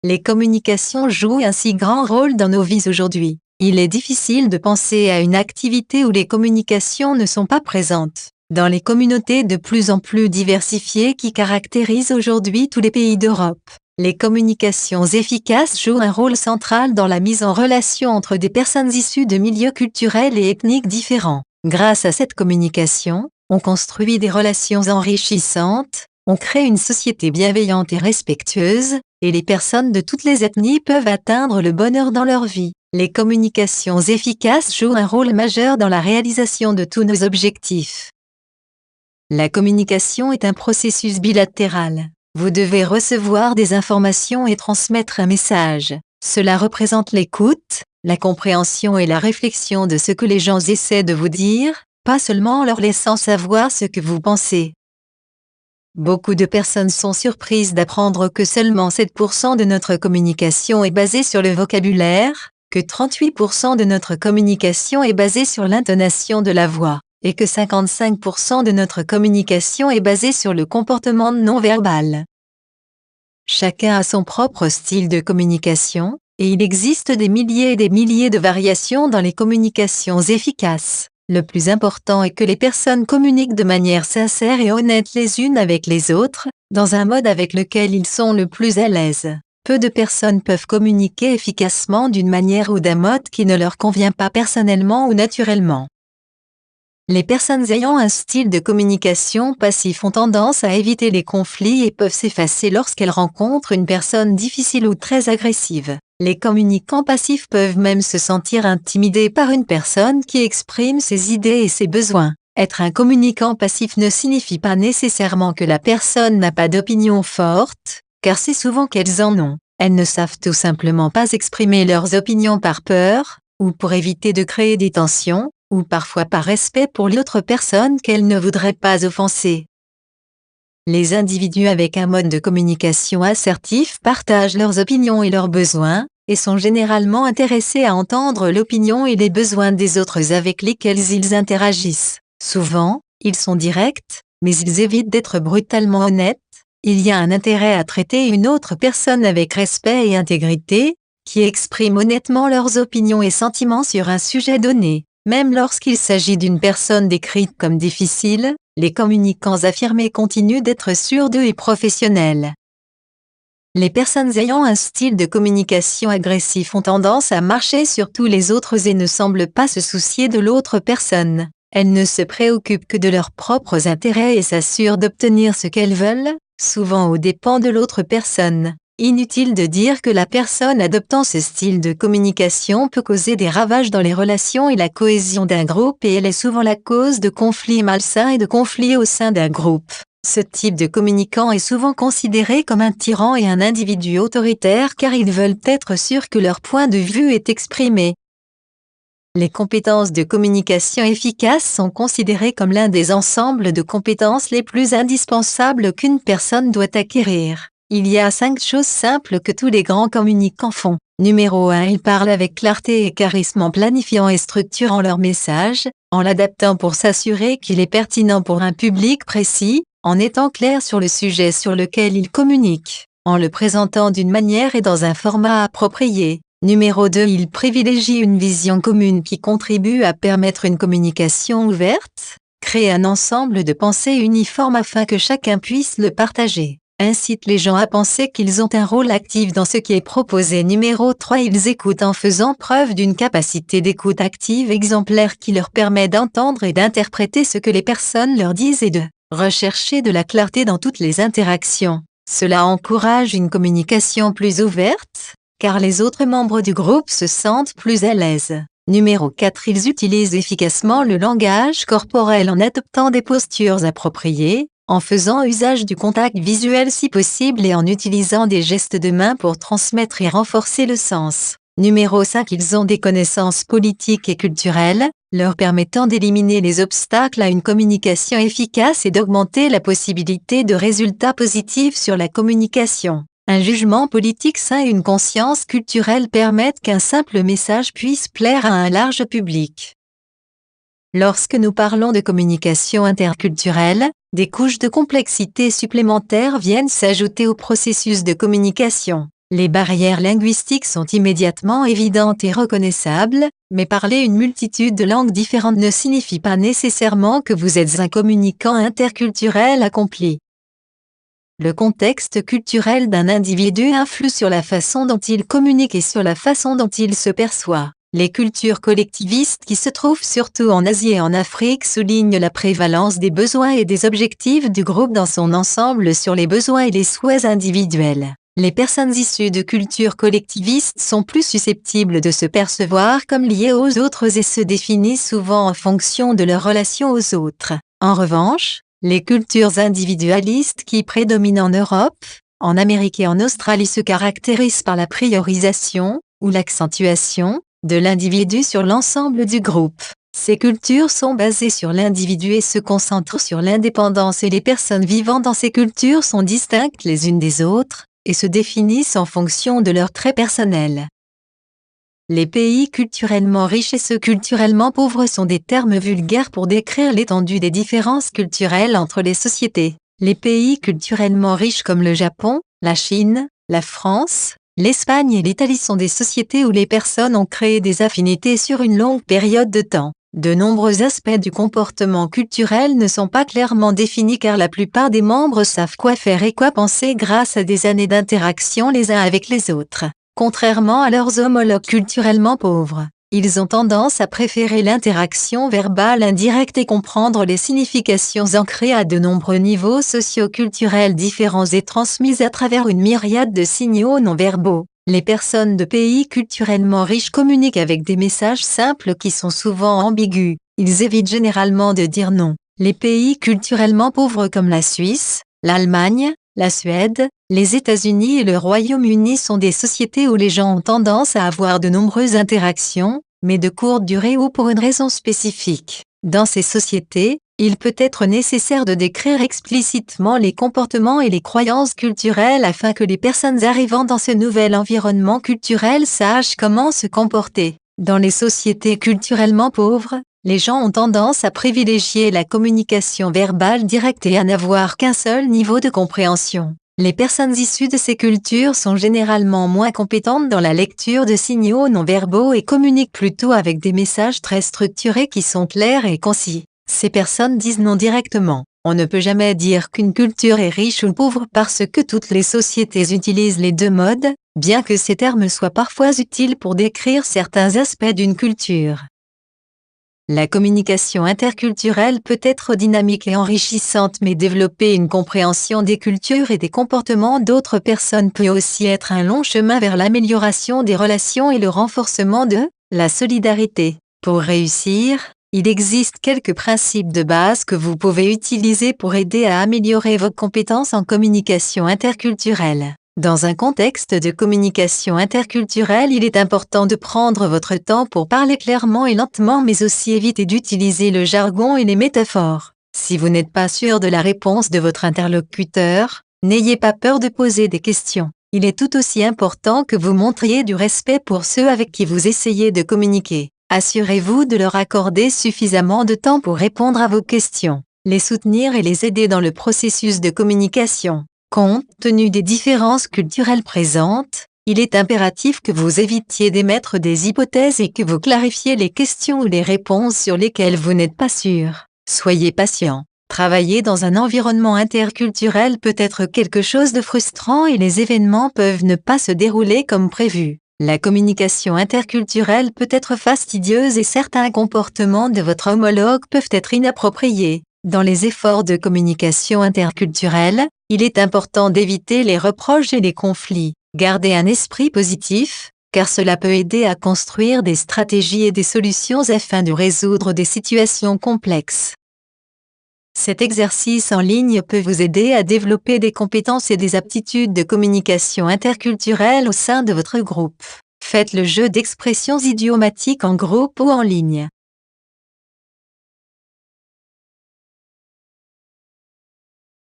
Les communications jouent un si grand rôle dans nos vies aujourd'hui. Il est difficile de penser à une activité où les communications ne sont pas présentes. Dans les communautés de plus en plus diversifiées qui caractérisent aujourd'hui tous les pays d'Europe, les communications efficaces jouent un rôle central dans la mise en relation entre des personnes issues de milieux culturels et ethniques différents. Grâce à cette communication, on construit des relations enrichissantes, on crée une société bienveillante et respectueuse, et les personnes de toutes les ethnies peuvent atteindre le bonheur dans leur vie. Les communications efficaces jouent un rôle majeur dans la réalisation de tous nos objectifs. La communication est un processus bilatéral. Vous devez recevoir des informations et transmettre un message. Cela représente l'écoute, la compréhension et la réflexion de ce que les gens essaient de vous dire, pas seulement en leur laissant savoir ce que vous pensez. Beaucoup de personnes sont surprises d'apprendre que seulement 7% de notre communication est basée sur le vocabulaire, que 38% de notre communication est basée sur l'intonation de la voix, et que 55% de notre communication est basée sur le comportement non verbal. Chacun a son propre style de communication, et il existe des milliers et des milliers de variations dans les communications efficaces. Le plus important est que les personnes communiquent de manière sincère et honnête les unes avec les autres, dans un mode avec lequel ils sont le plus à l'aise. Peu de personnes peuvent communiquer efficacement d'une manière ou d'un mode qui ne leur convient pas personnellement ou naturellement. Les personnes ayant un style de communication passif ont tendance à éviter les conflits et peuvent s'effacer lorsqu'elles rencontrent une personne difficile ou très agressive. Les communicants passifs peuvent même se sentir intimidés par une personne qui exprime ses idées et ses besoins. Être un communicant passif ne signifie pas nécessairement que la personne n'a pas d'opinion forte, car c'est souvent qu'elles en ont. Elles ne savent tout simplement pas exprimer leurs opinions par peur, ou pour éviter de créer des tensions, ou parfois par respect pour l'autre personne qu'elles ne voudraient pas offenser. Les individus avec un mode de communication assertif partagent leurs opinions et leurs besoins, et sont généralement intéressés à entendre l'opinion et les besoins des autres avec lesquels ils interagissent. Souvent, ils sont directs, mais ils évitent d'être brutalement honnêtes. Il y a un intérêt à traiter une autre personne avec respect et intégrité, qui exprime honnêtement leurs opinions et sentiments sur un sujet donné. Même lorsqu'il s'agit d'une personne décrite comme difficile, les communicants affirmés continuent d'être sûrs d'eux et professionnels. Les personnes ayant un style de communication agressif ont tendance à marcher sur tous les autres et ne semblent pas se soucier de l'autre personne. Elles ne se préoccupent que de leurs propres intérêts et s'assurent d'obtenir ce qu'elles veulent, souvent aux dépens de l'autre personne. Inutile de dire que la personne adoptant ce style de communication peut causer des ravages dans les relations et la cohésion d'un groupe et elle est souvent la cause de conflits malsains et de conflits au sein d'un groupe. Ce type de communicant est souvent considéré comme un tyran et un individu autoritaire car ils veulent être sûrs que leur point de vue est exprimé. Les compétences de communication efficace sont considérées comme l'un des ensembles de compétences les plus indispensables qu'une personne doit acquérir. Il y a 5 choses simples que tous les grands communicants font. Numéro 1, ils parlent avec clarté et charisme en planifiant et structurant leur message, en l'adaptant pour s'assurer qu'il est pertinent pour un public précis, en étant clair sur le sujet sur lequel ils communiquent, en le présentant d'une manière et dans un format approprié. Numéro 2, ils privilégient une vision commune qui contribue à permettre une communication ouverte, créer un ensemble de pensées uniformes afin que chacun puisse le partager. Incite les gens à penser qu'ils ont un rôle actif dans ce qui est proposé. Numéro 3, ils écoutent en faisant preuve d'une capacité d'écoute active exemplaire qui leur permet d'entendre et d'interpréter ce que les personnes leur disent et de rechercher de la clarté dans toutes les interactions. Cela encourage une communication plus ouverte, car les autres membres du groupe se sentent plus à l'aise. Numéro 4, ils utilisent efficacement le langage corporel en adoptant des postures appropriées, en faisant usage du contact visuel si possible et en utilisant des gestes de main pour transmettre et renforcer le sens. Numéro 5, ils ont des connaissances politiques et culturelles, leur permettant d'éliminer les obstacles à une communication efficace et d'augmenter la possibilité de résultats positifs sur la communication. Un jugement politique sain et une conscience culturelle permettent qu'un simple message puisse plaire à un large public. Lorsque nous parlons de communication interculturelle, des couches de complexité supplémentaires viennent s'ajouter au processus de communication. Les barrières linguistiques sont immédiatement évidentes et reconnaissables, mais parler une multitude de langues différentes ne signifie pas nécessairement que vous êtes un communicant interculturel accompli. Le contexte culturel d'un individu influe sur la façon dont il communique et sur la façon dont il se perçoit. Les cultures collectivistes qui se trouvent surtout en Asie et en Afrique soulignent la prévalence des besoins et des objectifs du groupe dans son ensemble sur les besoins et les souhaits individuels. Les personnes issues de cultures collectivistes sont plus susceptibles de se percevoir comme liées aux autres et se définissent souvent en fonction de leur relation aux autres. En revanche, les cultures individualistes qui prédominent en Europe, en Amérique et en Australie se caractérisent par la priorisation, ou l'accentuation, de l'individu sur l'ensemble du groupe. Ces cultures sont basées sur l'individu et se concentrent sur l'indépendance et les personnes vivant dans ces cultures sont distinctes les unes des autres, et se définissent en fonction de leurs traits personnels. Les pays culturellement riches et ceux culturellement pauvres sont des termes vulgaires pour décrire l'étendue des différences culturelles entre les sociétés. Les pays culturellement riches comme le Japon, la Chine, la France, l'Espagne et l'Italie sont des sociétés où les personnes ont créé des affinités sur une longue période de temps. De nombreux aspects du comportement culturel ne sont pas clairement définis car la plupart des membres savent quoi faire et quoi penser grâce à des années d'interaction les uns avec les autres. Contrairement à leurs homologues culturellement pauvres, ils ont tendance à préférer l'interaction verbale indirecte et comprendre les significations ancrées à de nombreux niveaux socio-culturels différents et transmises à travers une myriade de signaux non-verbaux. Les personnes de pays culturellement riches communiquent avec des messages simples qui sont souvent ambigus. Ils évitent généralement de dire non. Les pays culturellement pauvres comme la Suisse, l'Allemagne, la Suède, les États-Unis et le Royaume-Uni sont des sociétés où les gens ont tendance à avoir de nombreuses interactions, mais de courte durée ou pour une raison spécifique. Dans ces sociétés, il peut être nécessaire de décrire explicitement les comportements et les croyances culturelles afin que les personnes arrivant dans ce nouvel environnement culturel sachent comment se comporter. Dans les sociétés culturellement pauvres, les gens ont tendance à privilégier la communication verbale directe et à n'avoir qu'un seul niveau de compréhension. Les personnes issues de ces cultures sont généralement moins compétentes dans la lecture de signaux non-verbaux et communiquent plutôt avec des messages très structurés qui sont clairs et concis. Ces personnes disent non directement. On ne peut jamais dire qu'une culture est riche ou pauvre parce que toutes les sociétés utilisent les deux modes, bien que ces termes soient parfois utiles pour décrire certains aspects d'une culture. La communication interculturelle peut être dynamique et enrichissante, mais développer une compréhension des cultures et des comportements d'autres personnes peut aussi être un long chemin vers l'amélioration des relations et le renforcement de la solidarité. Pour réussir, il existe quelques principes de base que vous pouvez utiliser pour aider à améliorer vos compétences en communication interculturelle. Dans un contexte de communication interculturelle, il est important de prendre votre temps pour parler clairement et lentement, mais aussi éviter d'utiliser le jargon et les métaphores. Si vous n'êtes pas sûr de la réponse de votre interlocuteur, n'ayez pas peur de poser des questions. Il est tout aussi important que vous montriez du respect pour ceux avec qui vous essayez de communiquer. Assurez-vous de leur accorder suffisamment de temps pour répondre à vos questions, les soutenir et les aider dans le processus de communication. Compte tenu des différences culturelles présentes, il est impératif que vous évitiez d'émettre des hypothèses et que vous clarifiez les questions ou les réponses sur lesquelles vous n'êtes pas sûr. Soyez patient. Travailler dans un environnement interculturel peut être quelque chose de frustrant et les événements peuvent ne pas se dérouler comme prévu. La communication interculturelle peut être fastidieuse et certains comportements de votre homologue peuvent être inappropriés. Dans les efforts de communication interculturelle, il est important d'éviter les reproches et les conflits. Gardez un esprit positif, car cela peut aider à construire des stratégies et des solutions afin de résoudre des situations complexes. Cet exercice en ligne peut vous aider à développer des compétences et des aptitudes de communication interculturelle au sein de votre groupe. Faites le jeu d'expressions idiomatiques en groupe ou en ligne.